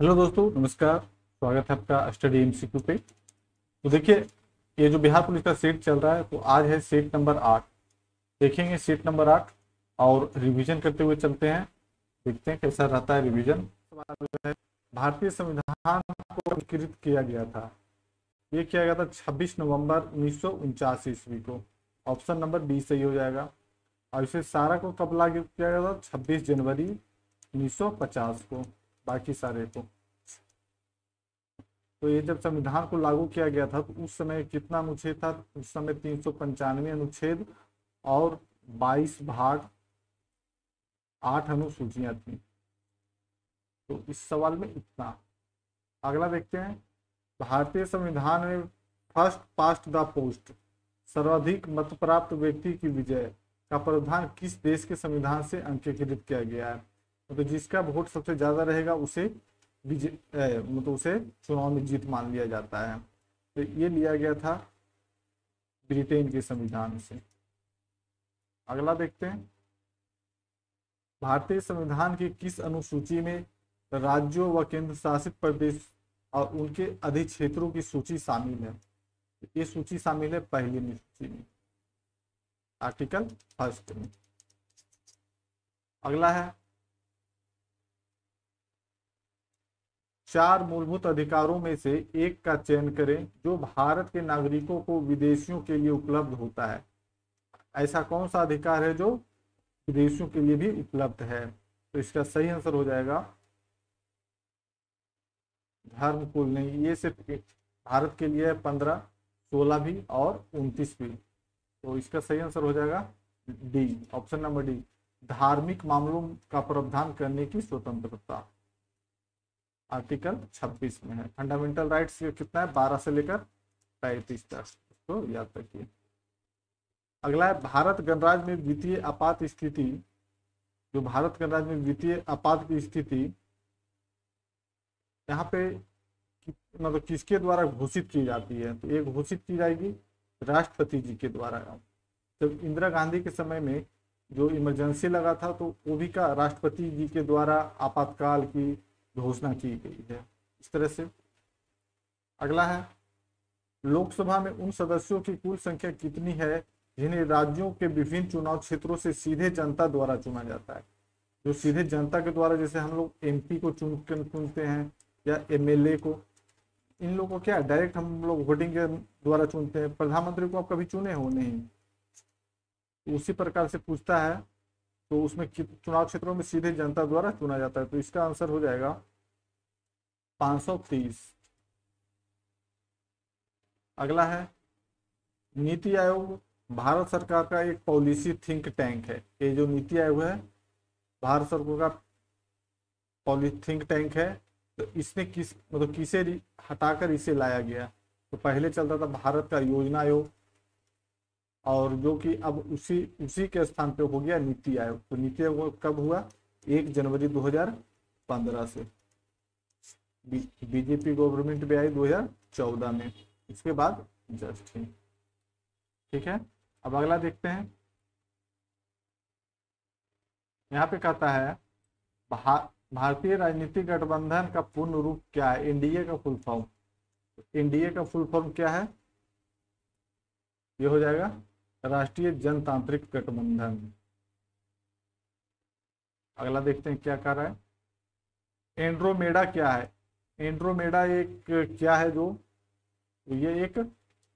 Hello दोस्तों, नमस्कार। स्वागत है आपका स्टडी एमसीक्यू पे। तो देखिए, ये जो बिहार पुलिस का सेट चल रहा है, तो आज है सेट नंबर 8। देखेंगे सेट नंबर 8 और रिवीजन करते हुए चलते हैं। देखते हैं कैसा रहता है रिवीजन। सवाल जो है, भारतीय संविधान को अंगीकृत किया गया था। ये किया गया था 26 नवंबर 1949 ईस्वी को। ऑप्शन नंबर बी सही हो जाएगा। और इसे सारा को कब लागू किया गया था? 26 जनवरी 1950 को। बाकी सारे को, तो ये जब संविधान को लागू किया गया था तो उस समय कितना अनुच्छेद था? उस समय 395 अनुच्छेद और 22 भाग 8 अनुसूचियां थी। तो इस सवाल में इतना। अगला देखते हैं। भारतीय संविधान में फर्स्ट पास्ट द पोस्ट, सर्वाधिक मत प्राप्त व्यक्ति की विजय का प्रावधान किस देश के संविधान से अंगीकृत किया गया है? तो जिसका वोट सबसे ज्यादा रहेगा उसे मतलब उसे चुनाव में जीत मान लिया जाता है। तो ये लिया गया था ब्रिटेन के संविधान से। अगला देखते हैं। भारतीय संविधान की किस अनुसूची में राज्यों व केंद्र शासित प्रदेश और उनके अधिक्षेत्रों की सूची शामिल है? ये सूची शामिल है पहली अनुसूची में, आर्टिकल फर्स्ट में। अगला है, 4 मूलभूत अधिकारों में से एक का चयन करें जो भारत के नागरिकों को विदेशियों के लिए उपलब्ध होता है। ऐसा कौन सा अधिकार है जो विदेशियों के लिए भी उपलब्ध है? तो इसका सही आंसर हो जाएगा धर्म कुल नहीं। ये सिर्फ भारत के लिए है, 15, 16 भी और 29 भी। तो इसका सही आंसर हो जाएगा डी, ऑप्शन नंबर डी, धार्मिक मामलों का प्रावधान करने की स्वतंत्रता। आर्टिकल 26 में है। फंडामेंटल राइट्स कितना है? 12 से लेकर 35 तक, इसको याद रखिए। अगला है, भारत गणराज्य में वित्तीय आपात स्थिति, जो भारत गणराज्य में वित्तीय आपात की स्थिति यहाँ पे मतलब किसके द्वारा घोषित की जाती है? तो ये घोषित की जाएगी राष्ट्रपति जी के द्वारा। जब इंदिरा गांधी के समय में जो इमरजेंसी लगा था तो वो भी का राष्ट्रपति जी के द्वारा आपातकाल की घोषणा की गई है, इस तरह से। अगला है, लोकसभा में उन सदस्यों की कुल संख्या कितनी है जिन्हें राज्यों के विभिन्न चुनाव क्षेत्रों से सीधे जनता द्वारा चुना जाता है? जो सीधे जनता के द्वारा, जैसे हम लोग एमपी को चुनते हैं या एमएलए को, इन लोगों को क्या डायरेक्ट हम लोग वोटिंग के द्वारा चुनते हैं। प्रधानमंत्री को आप कभी चुने हो नहीं, उसी प्रकार से पूछता है। तो उसमें चुनाव क्षेत्रों में सीधे जनता द्वारा चुना जाता है। तो इसका आंसर हो जाएगा 530। अगला है, नीति आयोग भारत सरकार का एक पॉलिसी थिंक टैंक है। ये जो नीति आयोग है भारत सरकार का पॉलिसी थिंक टैंक है। तो इसने किसे हटाकर इसे लाया गया? तो पहले चलता था भारत का योजना आयोग, और जो कि अब उसी उसी के स्थान पे हो गया नीति आयोग। तो नीति आयोग कब हुआ? 1 जनवरी 2015 से। बीजेपी गवर्नमेंट भी आई 2014 में, इसके बाद जस्ट ही। ठीक है, अब अगला देखते हैं। यहाँ पे कहता है, भारतीय राजनीतिक गठबंधन का पूर्ण रूप क्या है? एनडीए का फुल फॉर्म। एनडीए का फुल फॉर्म क्या है? ये हो जाएगा राष्ट्रीय जनतांत्रिक गठबंधन। अगला देखते हैं क्या कर रहा है। एंड्रोमेडा क्या है? एंड्रोमेडा एक क्या है? जो ये एक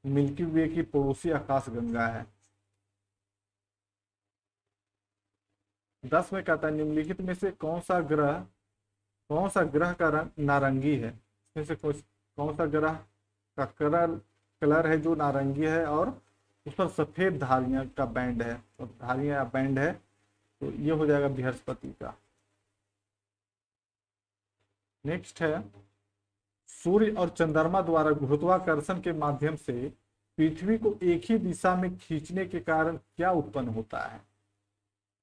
मिल्की वे की पड़ोसी आकाशगंगा है। 10 में कहता है, निम्नलिखित में से कौन सा ग्रह का रंग नारंगी है? इसमें से कौन सा ग्रह का कलर है जो नारंगी है और उस पर सफेद धारियां का बैंड है, तो धारियां बैंड है? तो ये हो जाएगा बृहस्पति का। नेक्स्ट है, सूर्य और चंद्रमा द्वारा गुरुत्वाकर्षण के माध्यम से पृथ्वी को एक ही दिशा में खींचने के कारण क्या उत्पन्न होता है?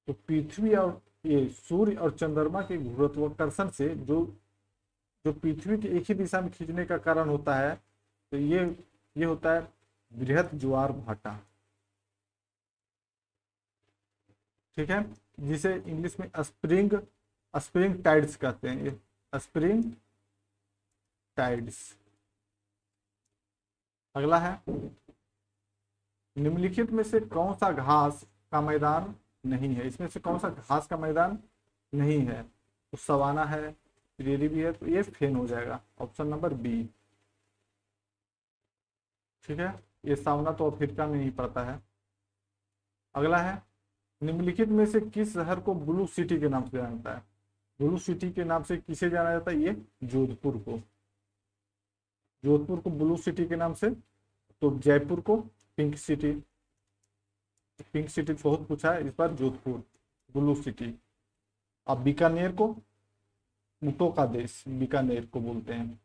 तो पृथ्वी और ये सूर्य और चंद्रमा के गुरुत्वाकर्षण से जो जो पृथ्वी के एक ही दिशा में खींचने का कारण होता है, तो ये होता है बृहत ज्वार भाटा। ठीक है, जिसे इंग्लिश में स्प्रिंग टाइड्स कहते हैं। ये स्प्रिंग टाइड्स। अगला है, निम्नलिखित में से कौन सा घास का मैदान नहीं है, इसमें से कौन सा घास का मैदान नहीं है? तो सवाना है, प्रेरी भी है, तो ये फेन हो जाएगा, ऑप्शन नंबर बी। ठीक है, ये सावना तो अफ्रीका में ही पड़ता है। अगला है, निम्नलिखित में से किस शहर को ब्लू सिटी के नाम से जाना जाता है? ब्लू सिटी के नाम से किसे जाना जाता है? ये जोधपुर को। जोधपुर को ब्लू सिटी के नाम से, तो जयपुर को पिंक सिटी। पिंक सिटी बहुत पूछा है, इस बार जोधपुर ब्लू सिटी। अब बीकानेर को ऊँटों का देश, बीकानेर को बोलते हैं।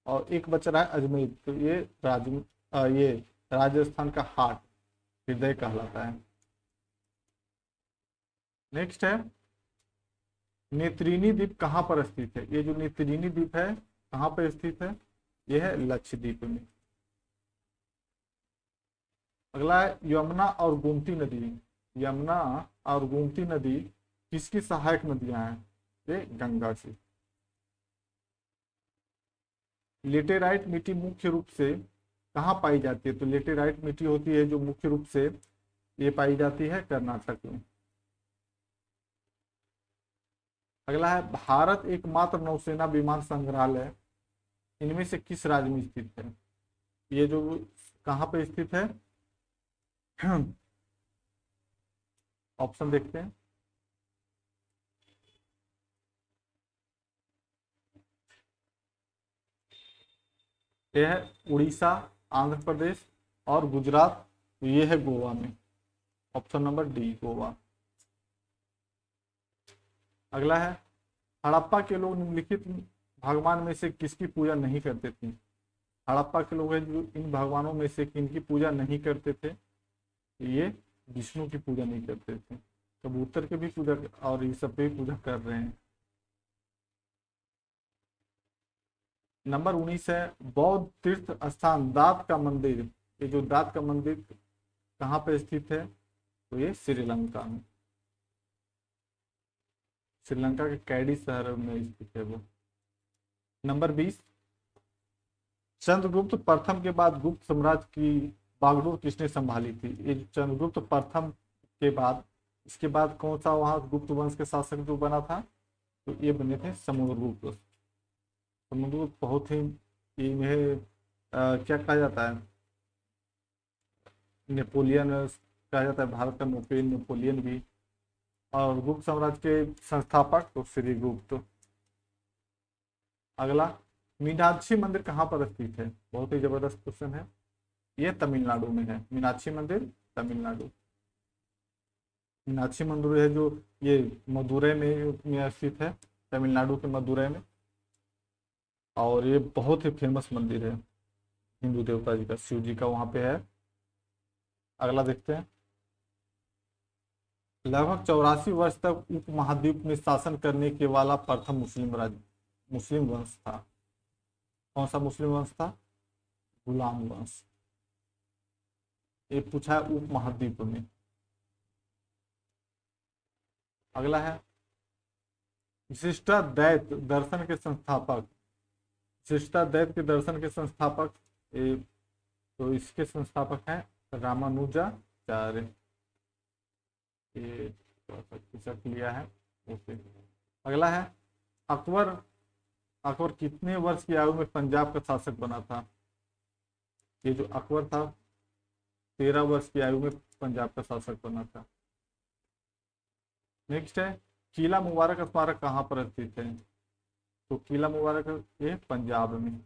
और एक बच रहा है अजमेर, तो ये राजस्थान का हार्ट, हृदय कहलाता है। नेक्स्ट है, नेत्रिनी द्वीप कहाँ पर स्थित है? ये जो नेत्रिनी द्वीप है कहाँ पर स्थित है? यह है लक्षद्वीप में। अगला है, यमुना और गोमती नदी। यमुना और गोमती नदी किसकी सहायक नदियां हैं? ये गंगा की। लेटेराइट मिट्टी मुख्य रूप से कहाँ पाई जाती है? तो लेटेराइट मिट्टी होती है जो मुख्य रूप से ये पाई जाती है कर्नाटक में। अगला है, भारत एकमात्र नौसेना विमान संग्रहालय इनमें से किस राज्य में स्थित है? ये जो कहाँ पे स्थित है? ऑप्शन देखते हैं। यह है उड़ीसा, आंध्र प्रदेश और गुजरात, तो ये है गोवा में, ऑप्शन नंबर डी गोवा। अगला है, हड़प्पा के लोग निम्नलिखित भगवान में से किसकी पूजा नहीं करते थे? हड़प्पा के लोग हैं जो इन भगवानों में से किनकी पूजा नहीं करते थे? ये विष्णु की पूजा नहीं करते थे, कबूतर की भी पूजा और ये सब भी पूजा कर रहे हैं। नंबर 19 है, बौद्ध तीर्थ स्थान दात का मंदिर। ये जो दात का मंदिर कहाँ पे स्थित है? तो ये श्रीलंका में, श्रीलंका के कैडी शहर में स्थित है वो। नंबर 20, चंद्रगुप्त प्रथम के बाद गुप्त साम्राज्य की बागडोर किसने संभाली थी? ये चंद्रगुप्त प्रथम के बाद, इसके बाद कौन सा वहां गुप्त वंश के शासक जो बना था? तो ये बने थे समुद्रगुप्त। समुद्रगुप्त बहुत ही, इन्हें क्या कहा जाता है? नेपोलियन कहा जाता है, भारत का नेपोलियन भी। और गुप्त साम्राज्य के संस्थापक तो श्रीगुप्त। अगला, मीनाक्षी मंदिर कहाँ पर स्थित है? बहुत ही जबरदस्त क्वेश्चन है। ये तमिलनाडु में है, मीनाक्षी मंदिर तमिलनाडु। मीनाक्षी मंदिर है जो ये मदुरै में स्थित है, तमिलनाडु के मदुरै में। और ये बहुत ही फेमस मंदिर है हिंदू देवता जी का, शिव जी का वहां पे है। अगला देखते हैं, लगभग 84 वर्ष तक उपमहाद्वीप में शासन करने के वाला प्रथम मुस्लिम वंश था। कौन सा मुस्लिम वंश था? गुलाम वंश। ये पूछा है उपमहाद्वीप में। अगला है, विशिष्टाद्वैत दर्शन के संस्थापक। विशिष्टाद्वैत के दर्शन के संस्थापक तो इसके संस्थापक हैं रामानुजाचार्य। ये पूछा लिया है। ओके। अगला है, अकबर कितने वर्ष की आयु में पंजाब का शासक बना था? ये जो अकबर था 13 वर्ष की आयु में पंजाब का शासक बना था। नेक्स्ट है, किला मुबारक स्मारक कहाँ पर स्थित है? तो किला मुबारक ये पंजाब में।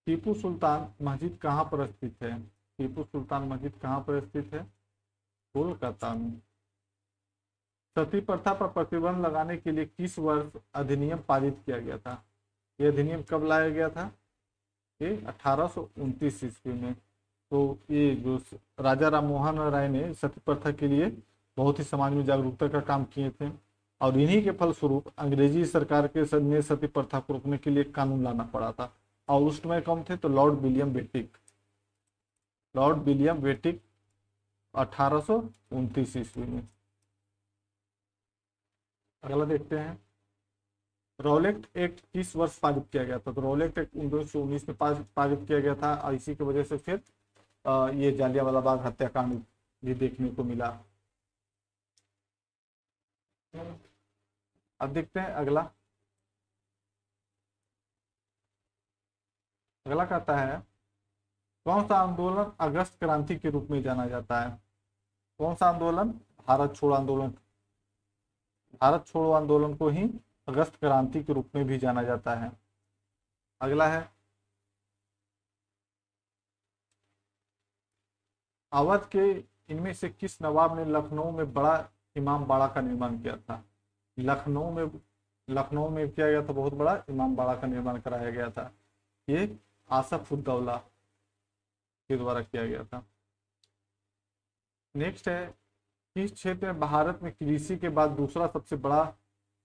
टीपू सुल्तान मस्जिद कहाँ पर स्थित है? टीपू सुल्तान मस्जिद कहाँ पर स्थित है? कोलकाता में। सती प्रथा पर प्रतिबंध लगाने के लिए किस वर्ष अधिनियम पारित किया गया था? यह अधिनियम कब लाया गया था? ये 1829 ईस्वी में। तो ये जो राजा राम मोहन राय ने सती प्रथा के लिए बहुत ही समाज में जागरूकता का काम किए थे, और इन्हीं के फलस्वरूप अंग्रेजी सरकार के ने सती प्रथा को रोकने के लिए कानून लाना पड़ा था। और उस समय कौन थे? तो लॉर्ड विलियम बेटिक 1829 ईस्वी में। अगला देखते हैं, रॉलेट एक्ट किस वर्ष पारित किया गया था? तो रॉलेट एक्ट 1919 में पारित किया गया था, और इसी की वजह से फिर ये जालियांवाला बाग हत्याकांड भी देखने को मिला। अब देखते हैं अगला। अगला कहता है कौन सा आंदोलन अगस्त क्रांति के रूप में जाना जाता है? कौन सा आंदोलन? भारत छोड़ो आंदोलन। भारत छोड़ो आंदोलन को ही अगस्त क्रांति के रूप में भी जाना जाता है। अगला है अवध के इनमें से किस नवाब ने लखनऊ में बड़ा इमाम बाड़ा का निर्माण किया था? लखनऊ में किया गया था, बहुत बड़ा इमाम बाड़ा का निर्माण कराया गया था। ये आसफ उद्दौला के द्वारा किया गया था। नेक्स्ट है किस क्षेत्र में भारत में कृषि के बाद दूसरा सबसे बड़ा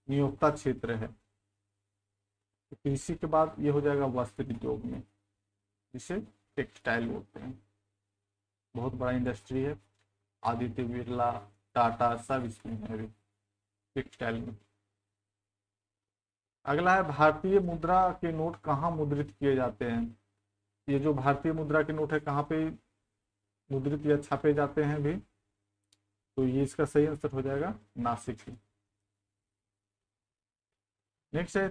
नियोक्ता क्षेत्र है? तो कृषि के बाद ये हो जाएगा वस्त्र उद्योग में, जिसे टेक्सटाइल बोलते हैं। बहुत बड़ा इंडस्ट्री है, आदित्य बिरला, टाटा सब इसमें है अभी टेक्सटाइल में। अगला है भारतीय मुद्रा के नोट कहाँ मुद्रित किए जाते हैं? ये जो भारतीय मुद्रा के नोट है कहाँ पे मुद्रित या छापे जाते हैं भी? तो ये इसका सही आंसर हो जाएगा नासिक ही। नेक्स्ट है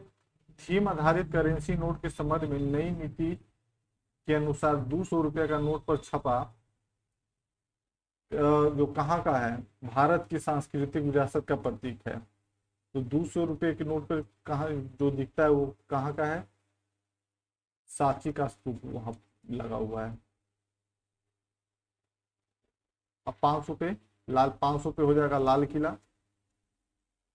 थीम आधारित करेंसी नोट के संबंध में नई नीति के अनुसार 200 रुपये का नोट पर छपा जो कहाँ का है? भारत की सांस्कृतिक विरासत का प्रतीक है। तो 200 रुपये के नोट पर कहाँ जो दिखता है वो कहाँ का है? सांची का स्तूप वहां लगा हुआ है। अब 500 पे लाल 500 पे हो जाएगा लाल किला,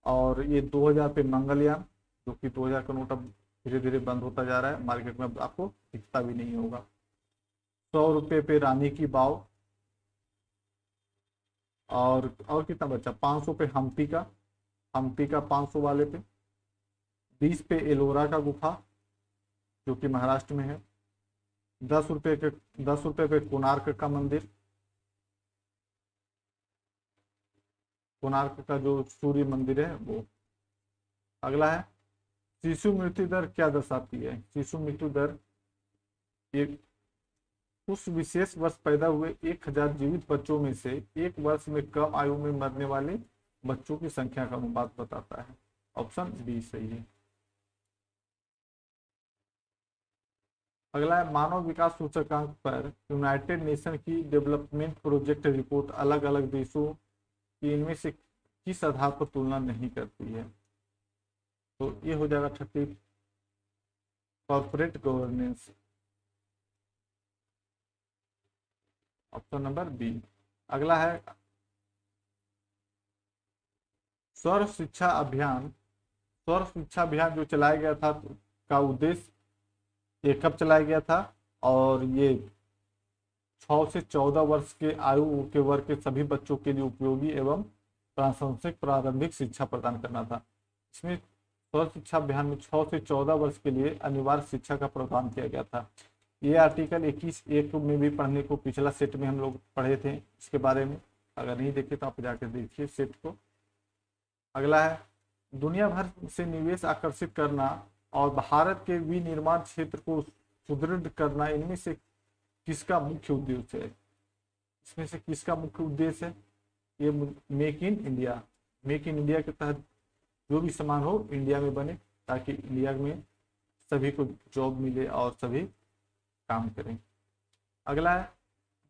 और ये 2000 पे मंगलयान, जो कि 2000 का नोट अब धीरे धीरे बंद होता जा रहा है, मार्केट में आपको दिखता भी नहीं होगा। 100 रुपये पे रानी की बाव, और कितना बचा? 500 पे हम्पी का 500 वाले पे। 20 पे एलोरा का गुफा जो कि महाराष्ट्र में है। 10 रुपये पे कोणार्क का मंदिर, कोणार्क का जो सूर्य मंदिर है वो। अगला है शिशु मृत्यु दर क्या दर्शाती है? शिशु मृत्यु दर एक उस विशेष वर्ष पैदा हुए 1000 जीवित बच्चों में से एक वर्ष में कम आयु में मरने वाले बच्चों की संख्या का अनुपात बताता है। ऑप्शन बी सही है। अगला है मानव विकास सूचकांक पर यूनाइटेड नेशन की डेवलपमेंट प्रोजेक्ट रिपोर्ट अलग अलग देशों की इनमें से किस आधार पर तुलना नहीं करती है? तो ये हो जाएगा 30 corporate governance, option number B. अगला है सर्व शिक्षा अभियान जो चलाया गया था का उद्देश्य ये कब चलाया गया था? और ये 6 से 14 वर्ष के आयु के वर्ग के सभी बच्चों के लिए उपयोगी एवं प्रासंगिक प्रारंभिक शिक्षा प्रदान करना था। इसमें सर्व शिक्षा अभियान में 6 से 14 वर्ष के लिए अनिवार्य शिक्षा का प्रावधान किया गया था। ये आर्टिकल 21(1) में भी पढ़ने को पिछला सेट में हम लोग पढ़े थे इसके बारे में, अगर नहीं देखे तो आप जाकर देखिए सेट को। अगला है दुनिया भर से निवेश आकर्षित करना और भारत के विनिर्माण क्षेत्र को सुदृढ़ करना इनमें से किसका मुख्य उद्देश्य है? इसमें से किसका मुख्य उद्देश्य है? ये मेक इन इंडिया के तहत जो भी सामान हो इंडिया में बने, ताकि इंडिया में सभी को जॉब मिले और सभी काम करें। अगला है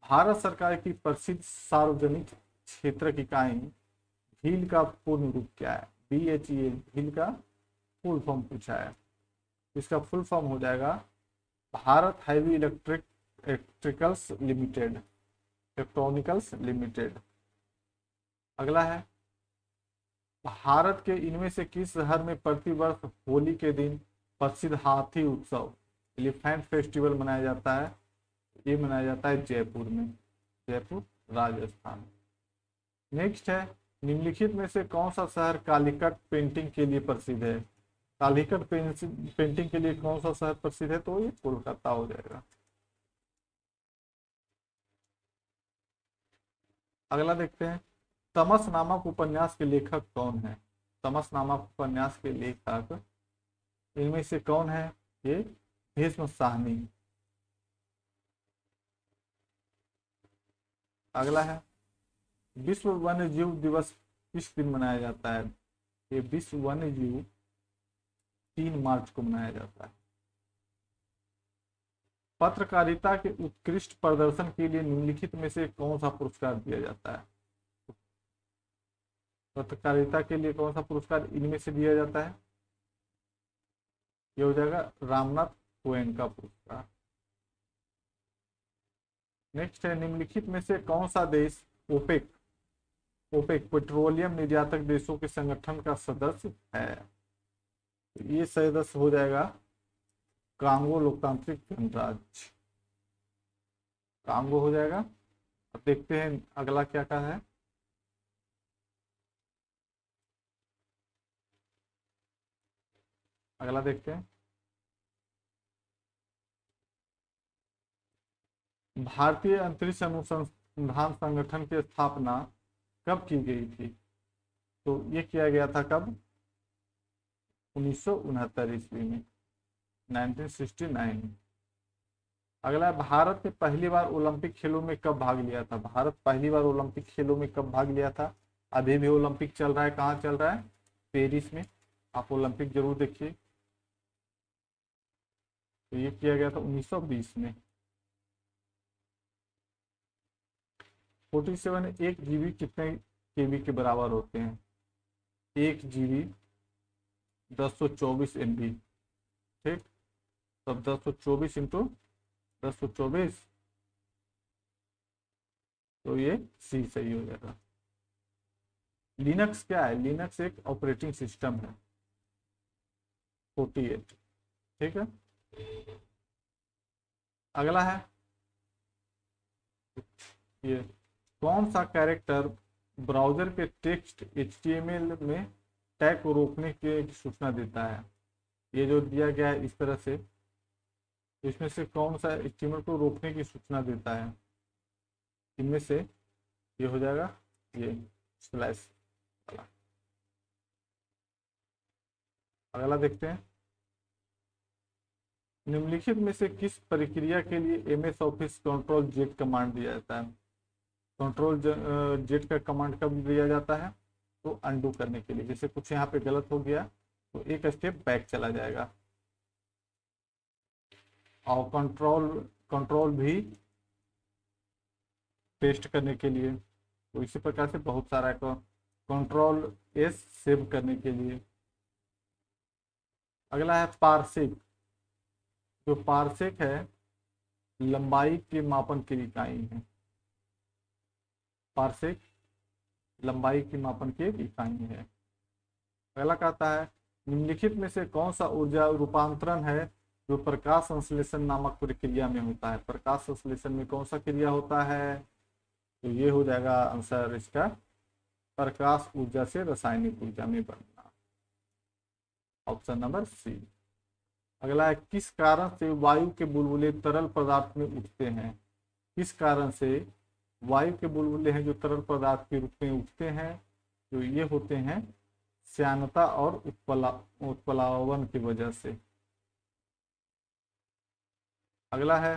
भारत सरकार की प्रसिद्ध सार्वजनिक क्षेत्र इकाई भील का पूर्ण रूप क्या है? BHEL भील का फुल फॉर्म पूछा है। इसका फुल फॉर्म हो जाएगा भारत हैवी इलेक्ट्रिकल्स लिमिटेड। अगला है भारत के इनमें से किस शहर में प्रतिवर्ष होली के दिन प्रसिद्ध हाथी उत्सव एलिफेंट फेस्टिवल मनाया जाता है? ये मनाया जाता है जयपुर में, जयपुर राजस्थान। नेक्स्ट है निम्नलिखित में से कौन सा शहर कालीकट पेंटिंग के लिए प्रसिद्ध है? कालीकट पेंटिंग के लिए कौन सा शहर प्रसिद्ध है? तो ये कोलकाता हो जाएगा। अगला देखते हैं तमस नामक उपन्यास के लेखक कौन है? तमस नामक उपन्यास के लेखक इनमें से कौन है? ये भीष्म साहनी। अगला है विश्व वन्य जीव दिवस किस दिन मनाया जाता है? ये विश्व वन्य जीव 3 मार्च को मनाया जाता है। पत्रकारिता के उत्कृष्ट प्रदर्शन के लिए निम्नलिखित में से कौन सा पुरस्कार दिया जाता है? पत्रकारिता के लिए कौन सा पुरस्कार इनमें से दिया जाता है? ये हो जाएगा रामनाथ कोहेन का पुरस्कार। नेक्स्ट है निम्नलिखित में से कौन सा देश ओपेक ओपेक पेट्रोलियम निर्यातक देशों के संगठन का सदस्य है? ये सदस्य हो जाएगा कांगो लोकतांत्रिक गणराज्य, कांगो हो जाएगा। अब देखते हैं अगला क्या का है। अगला देखते हैं भारतीय अंतरिक्ष अनुसंधान संगठन की स्थापना कब की गई थी? तो ये किया गया था कब? 1969 ईस्वी में, 1969। अगला भारत ने पहली बार ओलंपिक खेलों में कब भाग लिया था? भारत पहली बार ओलंपिक खेलों में कब भाग लिया था? अभी भी ओलंपिक चल रहा है। कहाँ चल रहा है? पेरिस में। आप ओलंपिक जरूर देखिए। तो ये किया गया था 1920 में। 47 एक जीबी कितने केबी के बराबर होते हैं? 1 जीबी 1024 MB। ठीक, तब 1024 इंटू 1024, तो ये सी सही हो जाएगा। लिनक्स क्या है? लिनक्स एक ऑपरेटिंग सिस्टम है। 48। ठीक है। अगला है ये कौन सा कैरेक्टर ब्राउजर के टेक्स्ट HTML में टैग को रोकने की सूचना देता है? ये जो दिया गया है इस तरह से, इसमें से कौन सा HTML को रोकने की सूचना देता है? इनमें से ये हो जाएगा ये स्लैश वाला। अगला देखते हैं निम्नलिखित में से किस प्रक्रिया के लिए MS ऑफिस Ctrl+Z कमांड दिया जाता है? Ctrl+Z का कमांड कब दिया जाता है? तो अनडू करने के लिए। जैसे कुछ यहाँ पे गलत हो गया तो एक स्टेप बैक चला जाएगा। और कंट्रोल भी पेस्ट करने के लिए। तो इसी प्रकार से बहुत सारा Ctrl+S सेव करने के लिए। अगला है पार्सेक। जो पार्सेक है लंबाई के मापन की इकाई है। पार्सेक लंबाई की मापन की इकाई है। अगला कहता है निम्नलिखित में से कौन सा ऊर्जा रूपांतरण है जो प्रकाश संश्लेषण नामक प्रक्रिया में होता है? प्रकाश संश्लेषण में कौन सा क्रिया होता है? तो ये हो जाएगा आंसर इसका प्रकाश ऊर्जा से रासायनिक ऊर्जा में बदलना, ऑप्शन नंबर सी। अगला है किस कारण से वायु के बुलबुले तरल पदार्थ में उठते हैं? किस कारण से वायु के बुलबुले हैं जो तरल पदार्थ के रूप में उठते हैं? तो ये होते हैं श्यानता और उत्प्लावन की वजह से। अगला है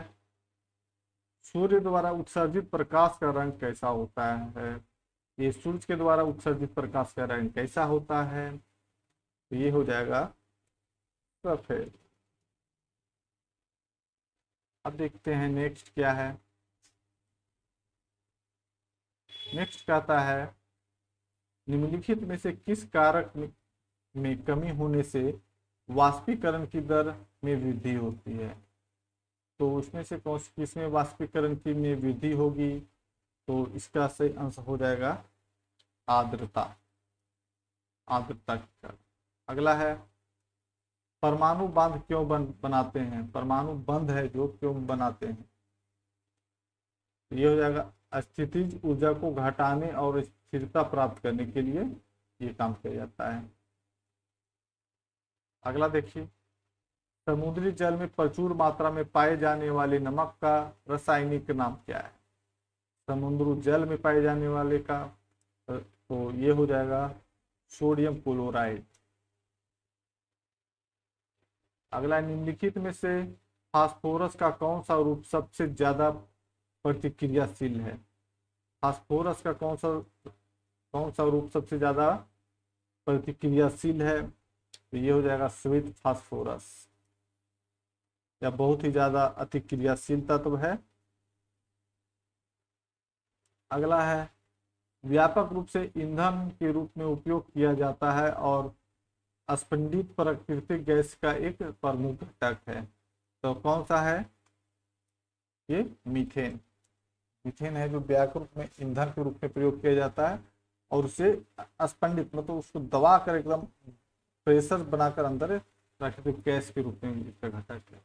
सूर्य द्वारा उत्सर्जित प्रकाश का रंग कैसा होता है? ये सूर्य के द्वारा उत्सर्जित प्रकाश का रंग कैसा होता है? तो ये हो जाएगा सफेद। अब देखते हैं नेक्स्ट क्या है। नेक्स्ट कहता है निम्नलिखित में से किस कारक में कमी होने से वाष्पीकरण की दर में वृद्धि होती है? तो उसमें से कौन सी किसमें वाष्पीकरण की में वृद्धि होगी? तो इसका सही आंसर हो जाएगा आर्द्रता, आर्द्रता की कारण। अगला है परमाणु बांध क्यों बनाते हैं? परमाणु बंध है जो क्यों बनाते हैं? ये हो जाएगा स्थितिज ऊर्जा को घटाने और स्थिरता प्राप्त करने के लिए ये काम किया जाता है। अगला देखिए समुद्री जल में प्रचुर मात्रा में पाए जाने वाले नमक का रासायनिक नाम क्या है? समुद्री जल में पाए जाने वाले का तो ये हो जाएगा सोडियम क्लोराइड। अगला, निम्नलिखित में से फास्फोरस का कौन सा रूप सबसे ज्यादा प्रतिक्रियाशील है? फास्फोरस का कौन सा रूप सबसे ज्यादा प्रतिक्रियाशील है? तो ये हो जाएगा श्वेत फास्फोरस, या बहुत ही ज्यादा अतिक्रियाशील तत्व है। अगला है, व्यापक रूप से ईंधन के रूप में उपयोग किया जाता है और स्फटिक प्राकृतिक गैस का एक प्रमुख घटक है। तो कौन सा है? ये मीथेन। मीथेन है जो व्यापक रूप में ईंधन के रूप में प्रयोग किया जाता है और उसे स्फटिक मतलब उसको दबा कर एकदम प्रेशर बनाकर अंदर प्राकृतिक गैस के रूप में इसका घटक है।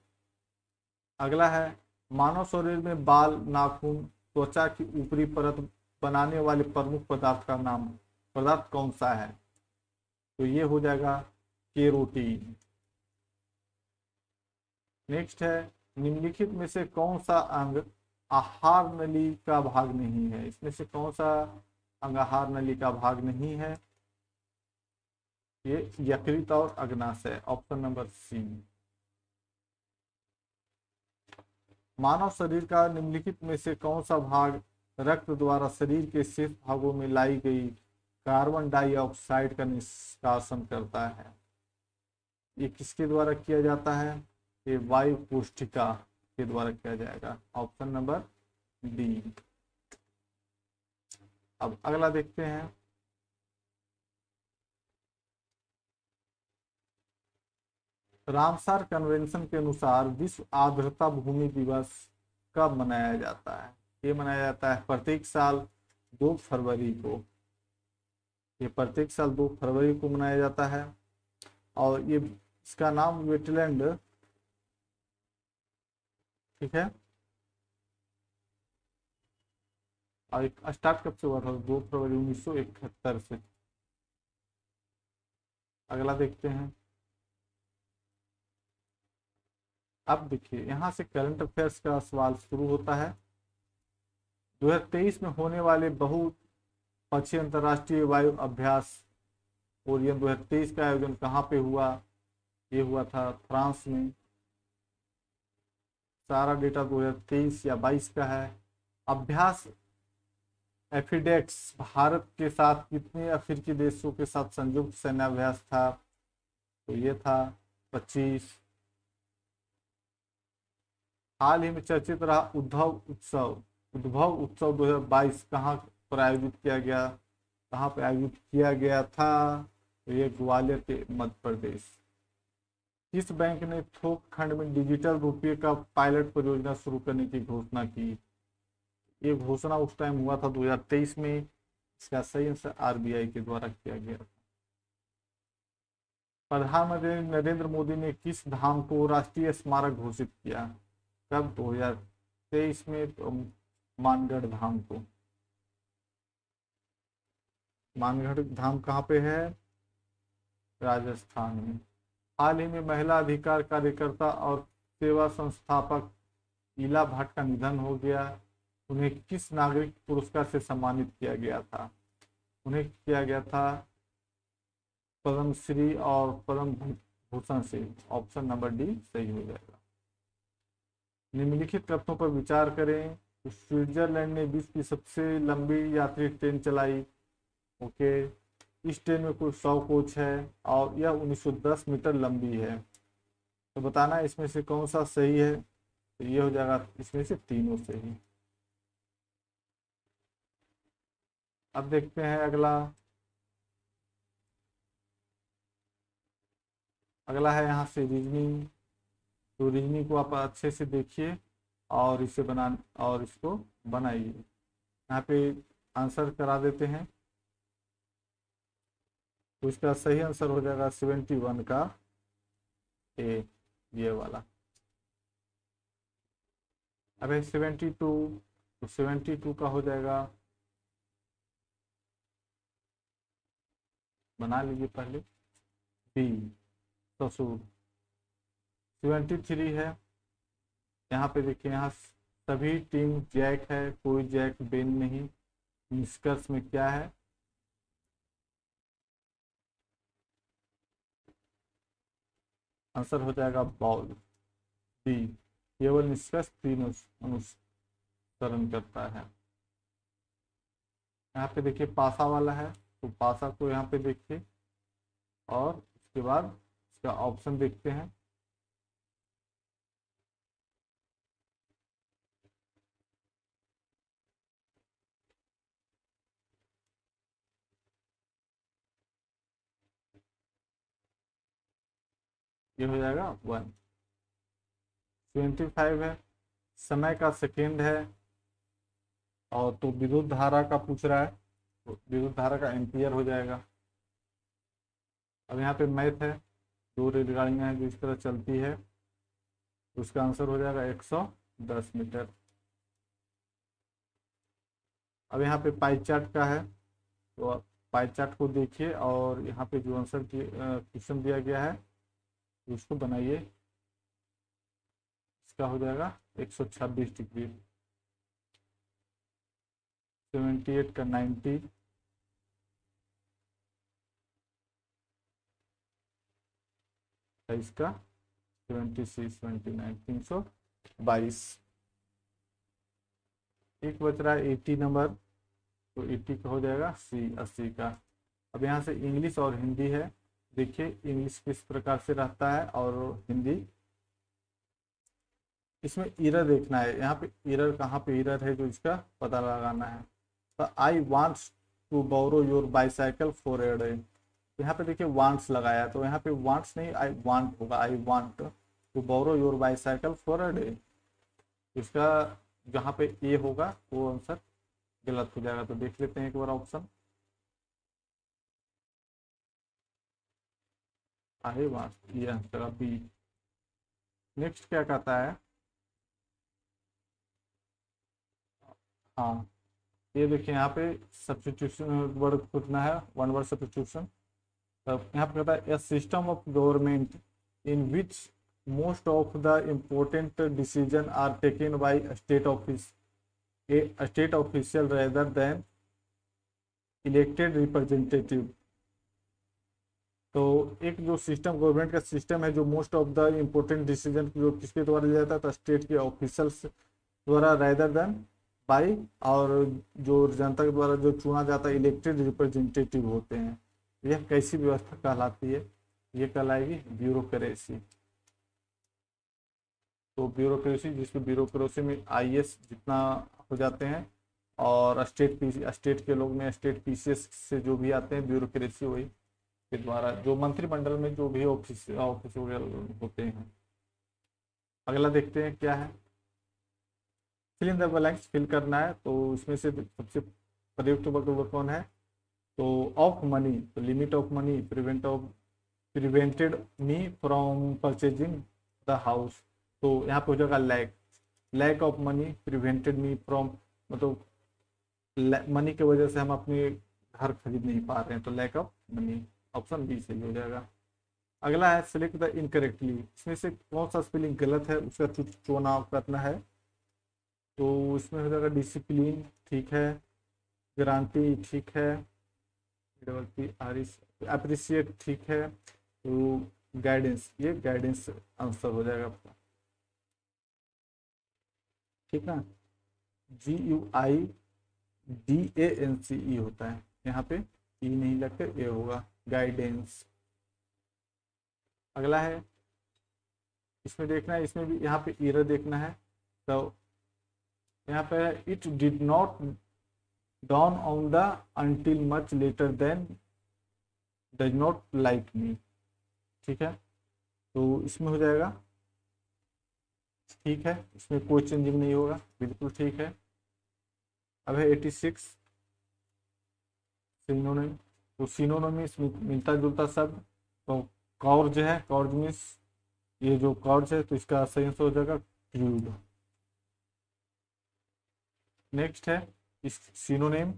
अगला है, मानव शरीर में बाल, नाखून, त्वचा की ऊपरी परत बनाने वाले प्रमुख पदार्थ कौन सा है? तो ये हो जाएगा केरोटीन। नेक्स्ट है, निम्नलिखित में से कौन सा अंग आहार नली का भाग नहीं है? इसमें से कौन सा अंग आहार नली का भाग नहीं है? ये यकृत और अग्नाशय, ऑप्शन नंबर सी। मानव शरीर का निम्नलिखित में से कौन सा भाग रक्त द्वारा शरीर के शेष भागों में लाई गई कार्बन डाइऑक्साइड का निष्कासन करता है? ये किसके द्वारा किया जाता है? ये वायु कोशिका के द्वारा किया जाएगा, ऑप्शन नंबर डी। अब अगला देखते हैं, रामसार कन्वेंशन के अनुसार विश्व आर्द्रता भूमि दिवस कब मनाया जाता है? ये मनाया जाता है प्रत्येक साल 2 फरवरी को। ये प्रत्येक साल 2 फरवरी को मनाया जाता है और ये इसका नाम वेटलैंड, ठीक है, और स्टार्ट कब से हुआ था? 2 फरवरी 1971 से। अगला देखते हैं, अब देखिए यहाँ से करंट अफेयर्स का सवाल शुरू होता है। 2023 में होने वाले बहुपक्षीय अंतर्राष्ट्रीय वायु अभ्यास ओरियन 2023 का आयोजन कहाँ पे हुआ? ये हुआ था फ्रांस में। सारा डेटा 2023 या 22 का है। अभ्यास एफिडेक्स भारत के साथ कितने अफ्रीकी देशों के साथ संयुक्त सैन्याभ्यास था? तो ये था 25। हाल ही में चर्चित रहा उद्भव उत्सव 2022 कहाँ पर आयोजित किया गया? कहाँ पर आयोजित किया गया था? तो ये ग्वालियर के मध्य प्रदेश। इस बैंक ने थोक खंड में डिजिटल रुपये का पायलट परियोजना शुरू करने की घोषणा की। ये घोषणा उस टाइम हुआ था 2023 में। इसका सही आंसर आरबीआई के द्वारा किया गया। प्रधानमंत्री नरेंद्र मोदी ने किस धाम को राष्ट्रीय स्मारक घोषित किया? कब? 2023 में। तो मानगढ़ धाम को। मानगढ़ धाम कहाँ पे है? राजस्थान में। हाल ही में महिला अधिकार कार्यकर्ता और सेवा संस्थापक ईला भट्ट का निधन हो गया। उन्हें किस नागरिक पुरस्कार से सम्मानित किया गया था? उन्हें किया गया था पद्मश्री और पद्म भूषण से, ऑप्शन नंबर डी सही हो जाएगा। निम्नलिखित तथ्यों पर विचार करें। तो स्विट्जरलैंड ने विश्व की सबसे लंबी यात्री ट्रेन चलाई। ओके, इस ट्रेन में कुल 100 कोच है और यह 1910 मीटर लंबी है। तो बताना इसमें से कौन सा सही है? तो ये हो जाएगा इसमें से तीनों सही। अब देखते हैं अगला। अगला है यहाँ से रीजनिंग। तो रीजनिंग को आप अच्छे से देखिए और इसे और इसको बनाइए। यहाँ पे आंसर करा देते हैं। तो इसका सही आंसर हो जाएगा 71 का ए, ये वाला। अब 72, तो 72 का हो जाएगा, बना लीजिए पहले, बी ससुर। 73 है। यहाँ पे देखिए, यहाँ सभी टीम जैक है, कोई जैक बेन नहीं। निष्कर्ष में क्या है? आंसर हो जाएगा बाउल बी। केवल निष्कर्ष तीन अनुसरण करता है। यहाँ पे देखिए पासा वाला है, तो पासा को यहाँ पे देखिए और उसके बाद इसका ऑप्शन देखते हैं। ये हो जाएगा 1। 25 है, समय का सेकेंड है, और तो विद्युत धारा का पूछ रहा है, तो विद्युत धारा का एम्पियर हो जाएगा। अब यहाँ पे मैथ है, 2 रेलगाड़ियाँ हैं जो इस तरह चलती है, तो उसका आंसर हो जाएगा 110 मीटर। अब यहाँ पे पाई चार्ट का है, तो पाई चार्ट को देखिए और यहाँ पे जो आंसर क्वेश्चन दिया गया है उसको बनाइए। इसका हो जाएगा 126 डिग्री। 78 का 90, इसका 76, 29, 322। एक बच रहा है 80 नंबर, तो 80 का हो जाएगा सी, 80 का। अब यहाँ से इंग्लिश और हिंदी है, देखिए इंग्लिश किस प्रकार से रहता है और हिंदी। इसमें इरर देखना है, यहाँ पे इरर कहाँ पे इरर है जो इसका पता लगाना है। तो I want to borrow your bicycle for a day, यहाँ पे देखिए वांट्स लगाया, तो यहाँ पे वांट्स नहीं आई वांट होगा। I want to borrow your bicycle for a day, इसका जहाँ पे ए होगा वो आंसर गलत हो जाएगा। तो देख लेते हैं एक बार ऑप्शन। आई वांट, ये आंसर बी। नेक्स्ट क्या कहता है, हाँ ये देखिए यहाँ पे सब्स्टिट्यूशन वर्ड खोजना है, वन वर्ड सब्स्टिट्यूशन। तब यहाँ पे कहता है a system of government in which most of the important decision are taken by state office a state official rather than elected representative. तो एक जो सिस्टम गवर्नमेंट का सिस्टम है, जो most of the important decision जो किसके द्वारा लिया जाता है, तो स्टेट के ऑफिसल्स द्वारा रेदर देन बाई, और जो जनता के द्वारा जो चुना जाता है इलेक्टेड रिप्रेजेंटेटिव होते हैं। यह कैसी व्यवस्था कहलाती है, ये कहलाएगी ब्यूरोक्रेसी। तो ब्यूरोक्रेसी, जिसमें ब्यूरोक्रेसी में आईएएस जितना हो जाते हैं, और स्टेट के लोग में स्टेट पीसीएस से जो भी आते हैं ब्यूरोक्रेसी, वही के द्वारा जो मंत्रिमंडल में जो भी ऑफिस वगैरह होते हैं। अगला देखते हैं क्या है, fill in the blanks fill करना है। तो इसमें से सबसे प्रयुक्त वक्तव्य कौन है, तो ऑफ मनी, तो limit of money prevented me from purchasing the house, तो यहाँ पे हो जाएगा lack of money prevented me from, मतलब मनी की वजह से हम अपने घर खरीद नहीं पा रहे हैं, तो lack of money, option B सही हो जाएगा। अगला है सिलेक्ट द इनकरेक्टली, इसमें से कौन सा स्पेलिंग गलत है उसका चुनाव करना है। तो इसमें हो जाएगा डिसिप्लिन, ठीक है, गारंटी ठीक है, अप्रिसिएट ठीक है, तो गाइडेंस, ये गाइडेंस आंसर हो जाएगा आपका, ठीक है। GUIDANCE होता है, यहाँ पे ई नहीं लगकर ए होगा, गाइडेंस। अगला है, इसमें देखना है, इसमें भी यहाँ पे एरर देखना है। तो यहाँ पे it did not dawn on the until much later than does not like me, ठीक है। तो इसमें हो जाएगा ठीक है, इसमें कोई चेंजिंग नहीं होगा, बिल्कुल ठीक है। अब है 86 सिनोनिम, तो सिनोनिम इसमें मिलता जुलता शब्द, तो कॉर्ज है, कॉर्ज मीन्स ये जो कॉर्ज है, तो इसका सही आंसर हो जाएगा क्रूड। नेक्स्ट है इस सिनोनिम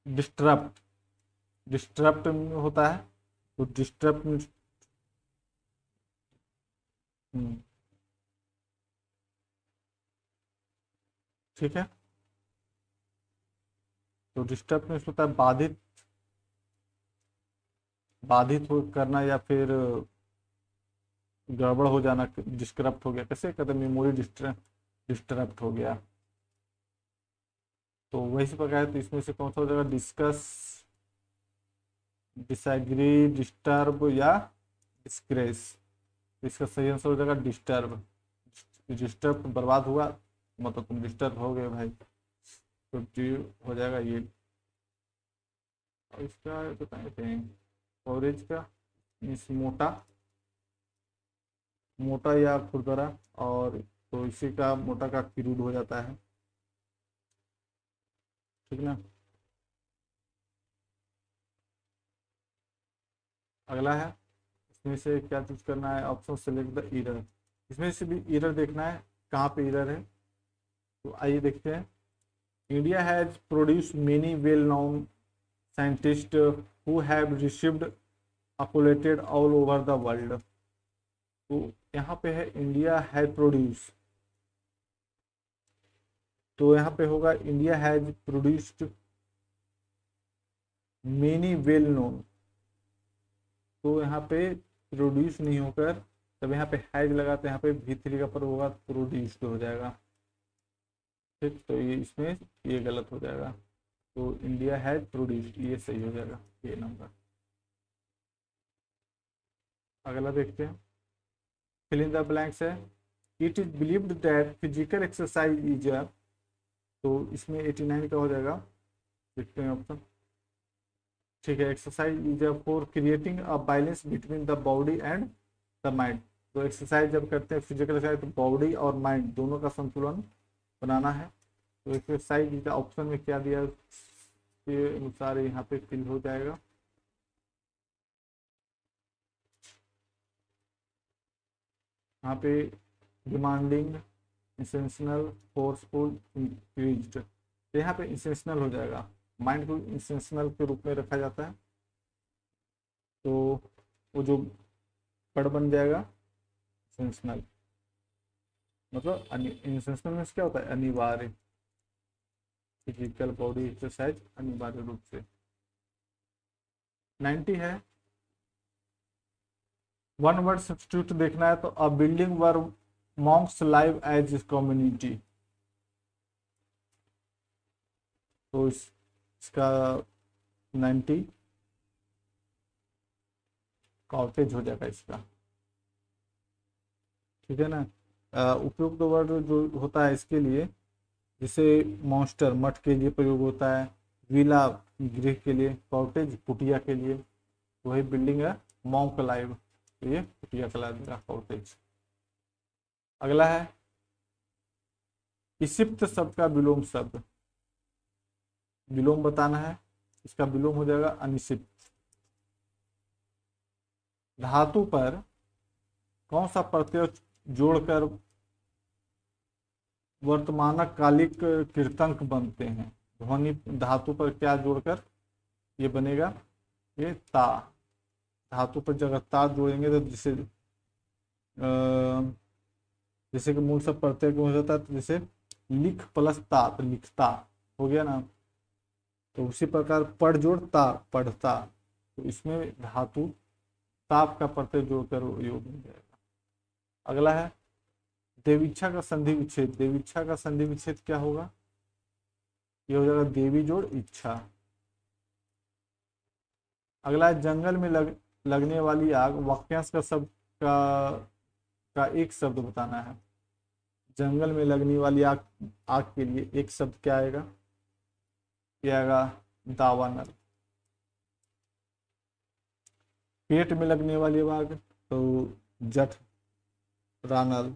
डिस्टरप्ट, डिस्टरप्ट होता है, तो डिस्टरप्ट ठीक है। तो डिस्टर्ब में होता है बाधित, बाधित हो करना या फिर गड़बड़ हो जाना, डिस्क्रप्ट हो गया, कैसे कहते मेमोरी डिस्टरप्ट हो गया। तो वैसे प्रकार है, तो इसमें से कौन सा हो जाएगा, डिस्कस, डिसएग्री, डिस्टर्ब या डिस्ग्रेस। इसका सही आंसर हो जाएगा डिस्टर्ब। डिस्टर्ब बर्बाद हुआ मतलब तुम डिस्टर्ब हो गए भाई, तो डी हो जाएगा ये। और इसका बताए थे स्टोरेज का, इस मोटा, मोटा या खुरदरा, और तो इसी का मोटा का क्रूड हो जाता है, ठीक ना। अगला है, इसमें से क्या चूज करना है, ऑप्शन सेलेक्ट द ईरर। इसमें से भी ईरर देखना है, कहाँ पे ईरर है, तो आइए देखते हैं। India has produce many well known scientist who have received applauded all over the world. तो यहाँ पे है इंडिया हैज प्रोड्यूस, तो यहाँ पे होगा India has produced many well known, तो यहाँ पे प्रोड्यूस नहीं होकर तब यहाँ पे हैज लगाते हैं, यहाँ पे V3 का पर होगा प्रोड्यूस्ड हो जाएगा, ठीक। तो ये इसमें ये गलत हो जाएगा, तो इंडिया हैज प्रोड्यूस्ड ये सही हो जाएगा, ये नंबर। अगला देखते हैं, फिल इन द ब्लैंक्स है। It is believed that physical exercise is a, तो इसमें 89 का हो जाएगा, देखते हैं ऑप्शन, ठीक है। Exercise is for creating a balance between the body and the mind. तो एक्सरसाइज जब करते हैं फिजिकल एक्सरसाइज, तो बॉडी और माइंड दोनों का संतुलन बनाना है। तो एक्सरसाइज का ऑप्शन में क्या दिया के अनुसार यहाँ पे फिल हो जाएगा। यहाँ पे डिमांडिंग, इंसेंशनल, फोर्सफुल, इंक्रीज्ड, तो यहाँ पे इंसेंशनल हो जाएगा, माइंड को इंसेंशनल के रूप में रखा जाता है, तो वो जो पढ़ बन जाएगा इंसेंशनल, मतलब इंसेंशनल में क्या होता है, अनिवार्य, फिजिकल बॉडी एक्सरसाइज अनिवार्य रूप से। 90 है, वन वर्ड सब्स्टिट्यूट देखना है, तो अ बिल्डिंग वर मॉन्क्स लाइव एज कम्युनिटी, तो इसका 90 कॉटेज हो जाएगा इसका, ठीक है ना। उपयुक्त वर्ड जो होता है इसके लिए, जैसे मॉन्स्टर मठ के लिए प्रयोग होता है, विला गृह के लिए, कॉटेज कुटिया के लिए, वही बिल्डिंग है मॉन्क लाइव, तो ये कुटिया कहलाएगा कॉटेज। अगला है, इसिप्त शब्द का विलोम शब्द, विलोम बताना है, इसका विलोम हो जाएगा अनिसिप्त। धातु पर कौन सा प्रत्यय जोड़कर वर्तमानक कालिक कृतंक बनते हैं, ध्वनि धातु पर क्या जोड़कर ये बनेगा, ये ता, धातु पर जगह ता जोड़ेंगे तो जैसे कि मूल सब प्रत्यय हो जाता है, तो जैसे लिख प्लस ता, तो लिखता हो गया ना, तो उसी प्रकार पढ़ जोड़ ता, पढ़ता, तो इसमें धातु ताप का प्रत्यय जोड़कर योग हो जाएगा। अगला है, देवीच्छा का संधि विच्छेद, देवीच्छा का संधि विच्छेद क्या होगा, ये हो जाएगा देवी जोड़ इच्छा। अगला है, जंगल में लगने वाली आग, वाक्यांश का शब्द का एक शब्द बताना है, जंगल में लगने वाली आग के लिए एक शब्द क्या आएगा, क्या आएगा, दावानल। पेट में लगने वाली आग, तो जठ रानल।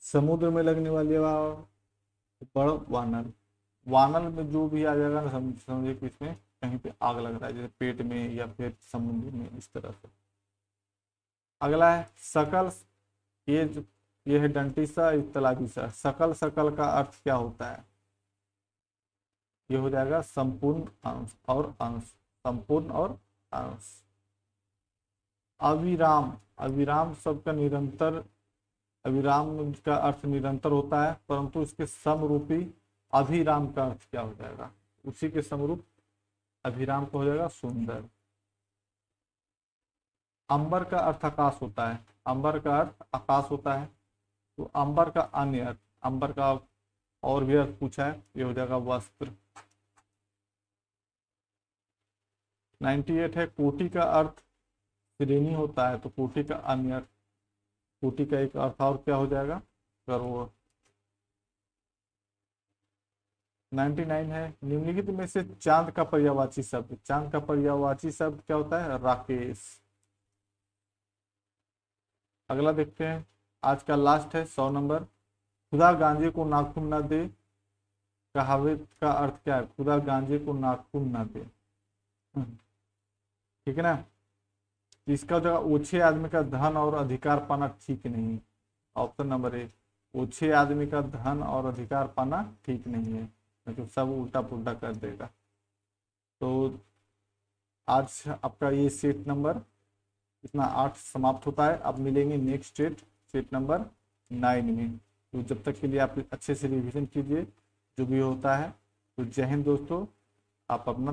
समुद्र में लगने वाली आग, बड़ वानल। वानल में जो भी आ जाएगा ना, समझिए कि इसमें कहीं पे आग लग रहा है, जैसे पेट में या फिर समुद्र में, इस तरह से। अगला है, सकल, ये है डंटी सा, तलाबी सा। सकल, सकल का अर्थ क्या होता है, ये हो जाएगा संपूर्ण अंश और अंश, संपूर्ण और अंश। अविराम, अविराम शब्द का निरंतर, अविराम का अर्थ निरंतर होता है, परंतु इसके समरूपी अभिराम का अर्थ क्या हो जाएगा, उसी के समरूप अभिराम को हो जाएगा सुंदर। अंबर का अर्थ आकाश होता है, अंबर का अर्थ आकाश होता है, तो अंबर का अन्य अर्थ, अंबर का और भी अर्थ पूछा है, ये हो जाएगा वस्त्र। 98 है कोटि का अर्थ श्रेणी होता है, तो कोटि का अन्य अर्थ, कोटि का एक अर्थ और क्या हो जाएगा, करोड़। 99 है निम्नलिखित में से चांद का पर्यायवाची शब्द, चांद का पर्यायवाची शब्द क्या होता है, राकेश। अगला देखते हैं, आज का लास्ट है 100 नंबर। खुदा गांजे को नाखून न दे, कहावत का अर्थ क्या है, खुदा गांजे को नाखून न दे। ठीक है ना, इसका जो ओछे आदमी का धन और अधिकार पाना ठीक नहीं। ऑप्शन नंबर ए, ओछे आदमी का धन और अधिकार पाना ठीक नहीं है, मतलब सब उल्टा पुल्टा कर देगा। तो आज आपका ये सेट नंबर इतना 8 समाप्त होता है। अब मिलेंगे नेक्स्ट सेट नंबर 9 में। तो जब तक के लिए आप अच्छे से रिवीजन कीजिए जो भी होता है। तो जय हिंद दोस्तों, आप अपना